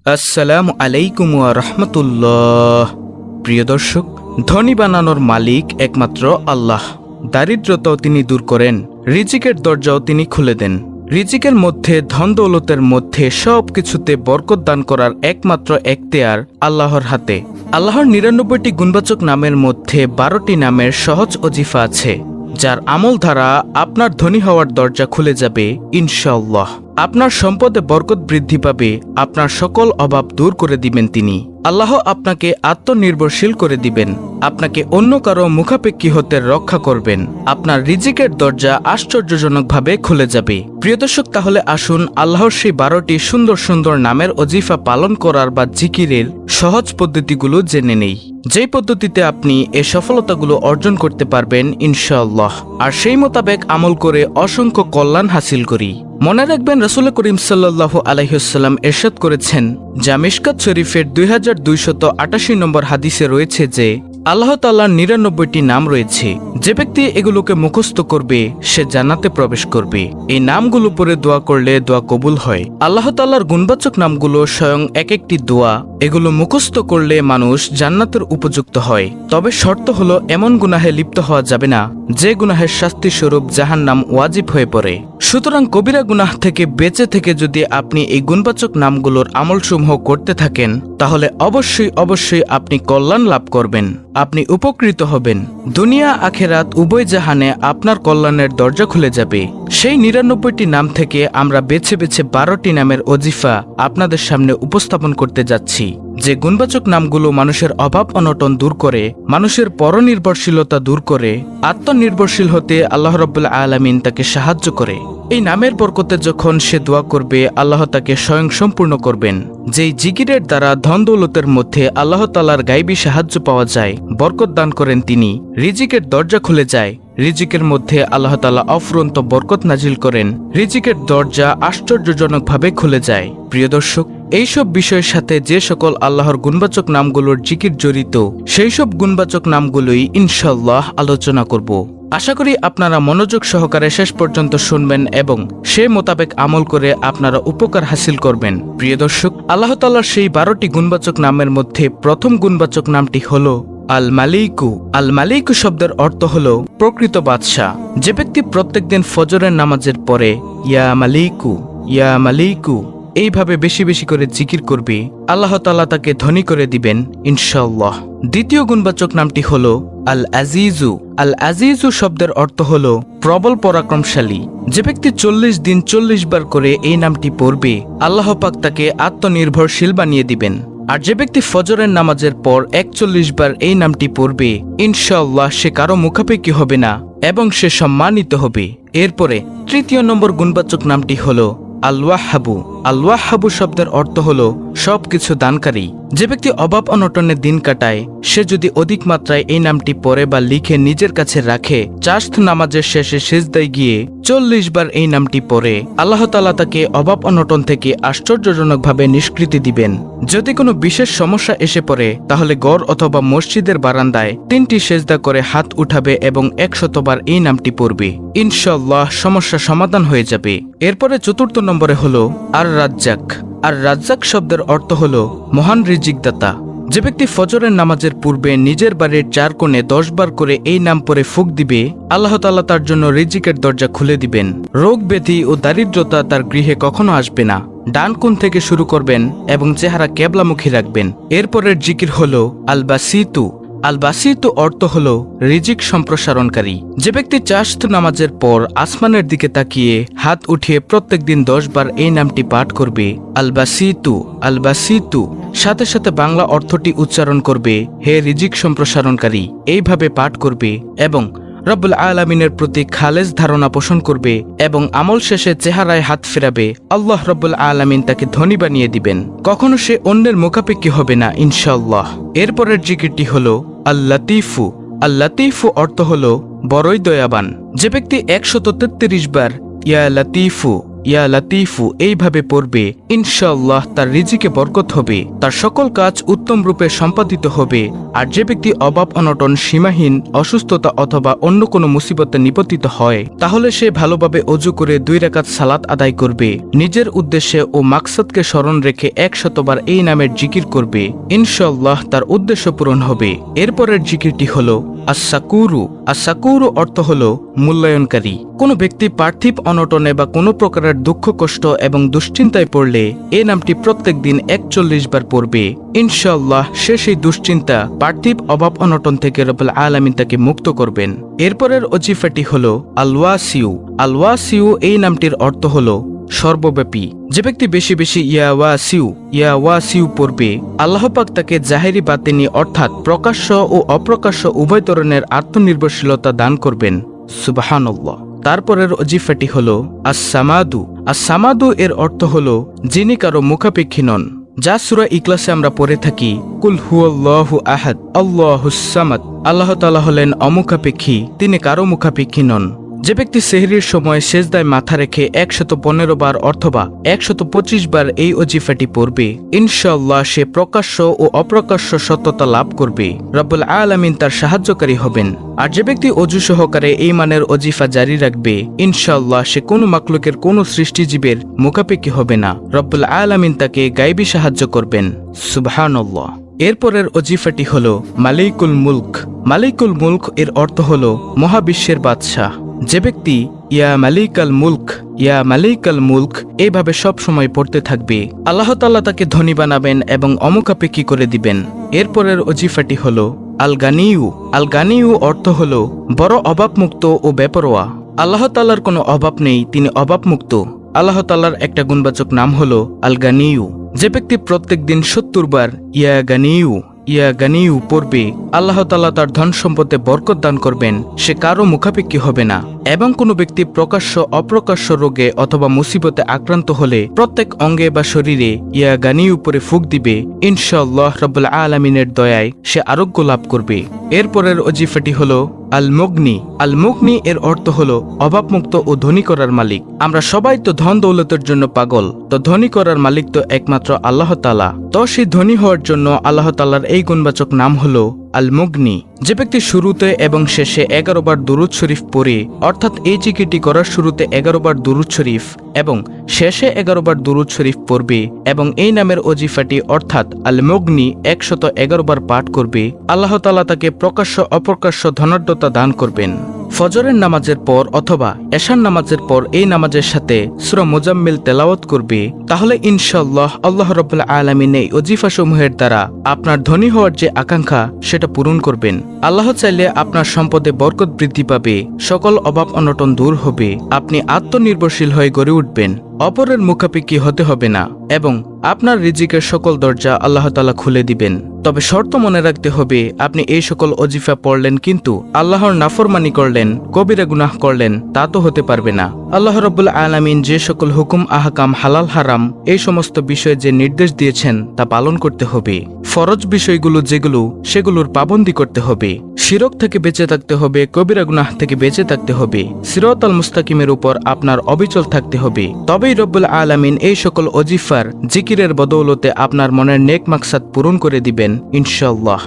আসসালামু আলাইকুম ওয়া রাহমাতুল্লাহ। প্রিয় দর্শক, ধনী বানানোর মালিক একমাত্র আল্লাহ। দারিদ্রতাও তিনি দূর করেন, রিজিকের দরজাও তিনি খুলে দেন। রিজিকের মধ্যে, ধন দৌলতের মধ্যে সব কিছুতে বরকত দান করার একমাত্র এখতিয়ার আল্লাহর হাতে। আল্লাহর ৯৯টি গুণবাচক নামের মধ্যে ১২টি নামের সহজ ওজিফা আছে, যার আমল দ্বারা আপনার ধনী হওয়ার দরজা খুলে যাবে ইনশাআল্লাহ। আপনার সম্পদে বরকত বৃদ্ধি পাবে, আপনার সকল অভাব দূর করে দিবেন তিনি। আল্লাহ আপনাকে আত্মনির্ভরশীল করে দিবেন, আপনাকে অন্য কারো মুখাপেক্ষী হতে রক্ষা করবেন। আপনার রিজিকের দরজা আশ্চর্যজনকভাবে খুলে যাবে। প্রিয় দর্শক, তাহলে আসুন আল্লাহর সেই ১২টি সুন্দর সুন্দর নামের ওজিফা পালন করার বা জিকিরের সহজ পদ্ধতিগুলো জেনে নেই, যেই পদ্ধতিতে আপনি এই সফলতাগুলো অর্জন করতে পারবেন ইনশাআল্লাহ, আর সেই মোতাবেক আমল করে অসংখ্য কল্যাণ হাসিল করি। মনে রাখবেন, রাসূল করিম সাল্লাল্লাহু আলাইহি ওয়াসাল্লাম ইরশাদ করেছেন, যা মিশকাত শরীফের ২২৮৮ নম্বর হাদিসে রয়েছে যে আল্লাহ তাআলার ৯৯টি নাম রয়েছে, যে ব্যক্তি এগুলোকে মুখস্থ করবে সে জান্নাতে প্রবেশ করবে। এই নামগুলো পড়ে দোয়া করলে দোয়া কবুল হয়। আল্লাহ তাআলার গুণবাচক নামগুলো স্বয়ং এক একটি দোয়া, এগুলো মুখস্থ করলে মানুষ জান্নাতের উপযুক্ত হয়। তবে শর্ত হলো, এমন গুনাহে লিপ্ত হওয়া যাবে না যে গুনাহের শাস্তি স্বরূপ জাহান্নাম ওয়াজিব হয়ে পড়ে। সুতরাং কবিরা গুনাহ থেকে বেঁচে থেকে যদি আপনি এই গুণবাচক নামগুলোর আমলসমূহ করতে থাকেন, তাহলে অবশ্যই আপনি কল্যাণ লাভ করবেন, আপনি উপকৃত হবেন। দুনিয়া আখেরাত উভয় জাহানে আপনার কল্যাণের দরজা খুলে যাবে। সেই ৯৯টি নাম থেকে আমরা বেছে বেছে ১২টি নামের ওজিফা আপনাদের সামনে উপস্থাপন করতে যাচ্ছি, যে গুণবাচক নামগুলো মানুষের অভাব অনটন দূর করে, মানুষের পরনির্ভরশীলতা দূর করে, আত্মনির্ভরশীল হতে আল্লাহ রাব্বুল আলামিন তাকে সাহায্য করে। এই নামের বরকতে যখন সে দোয়া করবে, আল্লাহ তাকে স্বয়ং সম্পূর্ণ করবেন। যেই জিকিরের দ্বারা ধন দৌলতের মধ্যে আল্লাহ তাআলার গায়বী সাহায্য পাওয়া যায়, বরকত দান করেন তিনি, রিজিকের দরজা খুলে যায়, রিজিকের মধ্যে আল্লাহ তাআলা অফুরন্ত বরকত নাজিল করেন, রিজিকের দরজা আশ্চর্যজনকভাবে খুলে যায়। প্রিয় দর্শক, এইসব বিষয়ের সাথে যে সকল আল্লাহর গুণবাচক নামগুলোর জিকির জড়িত, সেই সব গুণবাচক নামগুলোই ইনশাআল্লাহ আলোচনা করব। আশা করি আপনারা মনোযোগ সহকারে শেষ পর্যন্ত শুনবেন এবং সে মোতাবেক আমল করে আপনারা উপকার হাসিল করবেন। প্রিয় দর্শক, আল্লাহ তাআলার সেই ১২টি গুণবাচক নামের মধ্যে প্রথম গুণবাচক নামটি হলো আল মালিকু। আল মালিকু শব্দের অর্থ হলো প্রকৃত বাদশাহ। যে ব্যক্তি প্রত্যেকদিন ফজরের নামাজের পরে ইয়া মালিকু ইয়া মালিকু এইভাবে বেশি বেশি করে জিকির করবে, আল্লাহ তাআলা তাকে ধনী করে দিবেন ইনশাআল্লাহ। দ্বিতীয় গুণবাচক নামটি হলো আল আজিজু। আল আজিজু শব্দের অর্থ হলো প্রবল পরাক্রমশালী। যে ব্যক্তি ৪০ দিন ৪০ বার করে এই নামটি পড়বে, আল্লাহ পাক তাকে আত্মনির্ভরশীল বানিয়ে দিবেন। আর যে ব্যক্তি ফজরের নামাজের পর ৪১ বার এই নামটি পড়বে, ইনশাআল্লাহ সে কারো মুখাপেক্ষী হবে না এবং সে সম্মানিত হবে। এরপরে তৃতীয় নম্বর গুণবাচক নামটি হলো আল ওয়াহ্হাবু। আল ওয়াহ্হাবু শব্দের অর্থ হলো সবকিছু দানকারী। যে ব্যক্তি অভাব অনটনে দিন কাটায়, সে যদি অধিক মাত্রায় এই নামটি পড়ে বা লিখে নিজের কাছে রাখে, চাশত নামাজের শেষে সিজদায় গিয়ে ৪০ বার এই নামটি পড়ে, আল্লাহ তাআলা তাকে অভাব অনটন থেকে আশ্চর্যজনকভাবে নিষ্কৃতি দিবেন। যদি কোনো বিশেষ সমস্যা এসে পড়ে, তাহলে গড় অথবা মসজিদের বারান্দায় ৩টি সেজদা করে হাত উঠাবে এবং ১০০ বার এই নামটি পড়বে, ইনশাআল্লাহ সমস্যা সমাধান হয়ে যাবে। এরপরে চতুর্থ নম্বরে হলো আর রাজ্জাক। আর রাজ্জাক শব্দের অর্থ হলো মহান রিজিকদাতা। যে ব্যক্তি ফজরের নামাজের পূর্বে নিজের বাড়ির ৪ কোণে ১০ বার করে এই নাম পড়ে ফুঁক দিবে, আল্লাহ তাআলা তার জন্য রিজিকের দরজা খুলে দিবেন। রোগ ব্যাধি ও দারিদ্রতা তার গৃহে কখনো আসবে না। ডান কোণ থেকে শুরু করবেন এবং চেহারা কেবলামুখী রাখবেন। এরপরের জিকির হলো আল বাসিতু। আল বাসিতু অর্থ হলো রিজিক সম্প্রসারণকারী। যে ব্যক্তি চাশত নামাজের পর আসমানের দিকে তাকিয়ে হাত উঠিয়ে প্রত্যেকদিন ১০ বার এই নামটি পাঠ করবে, আল বাসিতু আল বাসিতু, সাথে সাথে বাংলা অর্থটি উচ্চারণ করবে, হে রিজিক সম্প্রসারণকারী, এইভাবে পাঠ করবে এবং রব্বুল আলামিনের প্রতি খালেজ ধারণা পোষণ করবে এবং আমল শেষে চেহারায় হাত ফেরাবে, আল্লাহ রব্বুল আলামিন তাকে ধনী বানিয়ে দিবেন। কখনো সে অন্যের মুখাপেক্ষী হবে না ইনশাআল্লাহ। এরপরের জিকিরটি হলো আল লাতিফু। আল লাতিফু অর্থ হলো বড়ই দয়াবান। যে ব্যক্তি ১৩৩ বার ইয়া লাতিফু ইয়া লাতিফু এইভাবে পড়বে, ইনশাআল্লাহ তার রিজিকে বরকত হবে, তার সকল কাজ উত্তম রূপে সম্পাদিত হবে। আর যে ব্যক্তি অভাব অনটন, সীমাহীন অসুস্থতা অথবা অন্য কোনো মুসিবতে নিপতিত হয়, তাহলে সে ভালোভাবে অজু করে 2 রাকাত সালাত আদায় করবে, নিজের উদ্দেশ্যে ও মাকসাদকে স্মরণ রেখে 100 বার এই নামের জিকির করবে, ইনশাআল্লাহ তার উদ্দেশ্য পূরণ হবে। এরপরের জিকিরটি হলো আস-সাকুরু। আস-সাকুরু অর্থ হলো মূল্যায়নকারী। কোনো ব্যক্তি পার্থিব অনটনে বা কোনো প্রকারের দুঃখ কষ্ট এবং দুশ্চিন্তায় পড়লে এই নামটি প্রত্যেক দিন 41 বার পড়বে, ইনশাআল্লাহ সে সেই দুশ্চিন্তা, পার্থিব অভাব অনটন থেকে রব্বুল আলামিন তাকে মুক্ত করবেন। এরপরের ওজিফাটি হলো আল-ওয়াসিউ। আল-ওয়াসিউ এই নামটির অর্থ হলো সর্বব্যাপী। যে ব্যক্তি বেশি বেশি ইয়া ওয়াসিউ পড়বে, আল্লাহ পাক তাকে জাহেরি বাতিনি অর্থাৎ প্রকাশ্য ও অপ্রকাশ্য উভয় ধরনের আত্মনির্ভরশীলতা দান করবেন। সুবহানাল্লাহ। তারপরের ওজিফাটি হলো আস-সামাদু। আস-সামাদু এর অর্থ হলো যিনি কারো মুখাপেক্ষী নন, যা সূরা ইখলাসে আমরা পড়ে থাকি, কুল হুয়াল্লাহু আহাদ আল্লাহুস সামাদ। আল্লাহ তাআলা হলেন অমুখাপেক্ষী, তিনি কারো মুখাপেক্ষী নন। যে ব্যক্তি সেহরির সময় সেজদায় মাথা রেখে 115 বার অথবা 125 বার এই ওজিফাটি পড়বে, ইনশাআল্লাহ সে প্রকাশ্য ও অপ্রকাশ্য সত্যতা লাভ করবে, রব্বুল আলামিন তার সাহায্যকারী হবেন। আর যে ব্যক্তি অজু সহকারে এই মানের ওজিফা জারি রাখবে, ইনশাআল্লাহ সে কোনো মাখলুকের কোনো সৃষ্টিজীবের মুখাপেক্ষী হবে না, রব্বুল আলামিন তাকে গায়বী সাহায্য করবেন। সুবহানাল্লাহ। এরপরের ওজিফাটি হলো মালিকুল মুলক। মালিকুল মুলক এর অর্থ হলো মহাবিশ্বের বাদশাহ। যে ব্যক্তি ইয়া মালিকাল মুলক এইভাবে সব সময় পড়তে থাকবে, আল্লাহ তাআলা তাকে ধনী বানাবেন এবং অমুখাপেক্ষী করে দিবেন। এরপরের ওজিফাটি হলো আল গানিউ। আল গানিউ অর্থ হলো বড় অভাবমুক্ত ও বেপরোয়া। আল্লাহ তাআলার কোনো অভাব নেই, তিনি অভাবমুক্ত। আল্লাহ তাআলার একটা গুণবাচক নাম হলো আল গানিউ। যে ব্যক্তি প্রত্যেক দিন 70 বার ইয়া গানিউ পড়বে, আল্লাহ তাআলা তার ধন সম্পদে বরকত দান করবেন, সে কারো মুখাপেক্ষী হবে না। এবং কোনো ব্যক্তি প্রকাশ্য অপ্রকাশ্য রোগে অথবা মুসিবতে আক্রান্ত হলে প্রত্যেক অঙ্গে বা শরীরে ইয়া গানিউ পরে ফুঁক দিবে, ইনশাআল্লাহ রব্বুল আলামিনের দয়ায় সে আরোগ্য লাভ করবে। এরপরের ওজিফাটি হলো আল মুগনি। আল মুগনি এর অর্থ হলো অভাবমুক্ত ও ধনী করার মালিক। আমরা সবাই তো ধন দৌলতের জন্য পাগল, তো ধনী করার মালিক তো একমাত্র আল্লাহ তাআলা। তো সেই ধনী হওয়ার জন্য আল্লাহ তাআলার এই গুণবাচক নাম হলো আল মুগনি। যে ব্যক্তি শুরুতে এবং শেষে 11 বার দুরূদ শরীফ পড়ে, অর্থাৎ এই জিকিরটি করার শুরুতে 11 বার দুরূদ শরীফ এবং শেষে 11 বার দুরূদ শরীফ পড়বে এবং এই নামের ওজিফাটি অর্থাৎ আল মুগনি 111 বার পাঠ করবে, আল্লাহ তাআলা তাকে প্রকাশ্য অপ্রকাশ্য ধনাঢ্যতা দান করবেন। ফজরের নামাজের পর অথবা এশার নামাজের পর এই নামাজের সাথে সূরা মুজাম্মিল তেলাওয়াত করবে, তাহলে ইনশাআল্লাহ আল্লাহ রাব্বুল আলামিন এই ওজিফা সমূহের দ্বারা আপনার ধনী হওয়ার যে আকাঙ্ক্ষা সেটা পূরণ করবেন। আল্লাহ চাইলে আপনার সম্পদে বরকত বৃদ্ধি পাবে, সকল অভাব অনটন দূর হবে, আপনি আত্মনির্ভরশীল হয়ে গড়ে উঠবেন, অপরের মুখাপেক্ষী হতে হবে না এবং আপনার রিজিকের সকল দরজা আল্লাহ তাআলা খুলে দিবেন। তবে শর্ত মনে রাখতে হবে, আপনি এই সকল ওজিফা পড়লেন কিন্তু আল্লাহর নাফরমানি করলেন, কবিরা গুনাহ করলেন, তা তো হতে পারবে না। আল্লাহ রাব্বুল আলামিন যে সকল হুকুম আহকাম, হালাল হারাম এই সমস্ত বিষয়ে যে নির্দেশ দিয়েছেন তা পালন করতে হবে। ফরজ বিষয়গুলো যেগুলো সেগুলোর পাবন্দি করতে হবে। শিরক থেকে বেঁচে থাকতে হবে, কবিরা গুনাহ থেকে বেঁচে থাকতে হবে, সিরাতাল মুস্তাকিমের উপর আপনার অবিচল থাকতে হবে। তবেই রব্বুল আলামিন এই সকল ওজিফার জিকিরের বদৌলতে আপনার মনের নেক মাকসাদ পূরণ করে দিবেন ইনশাআল্লাহ।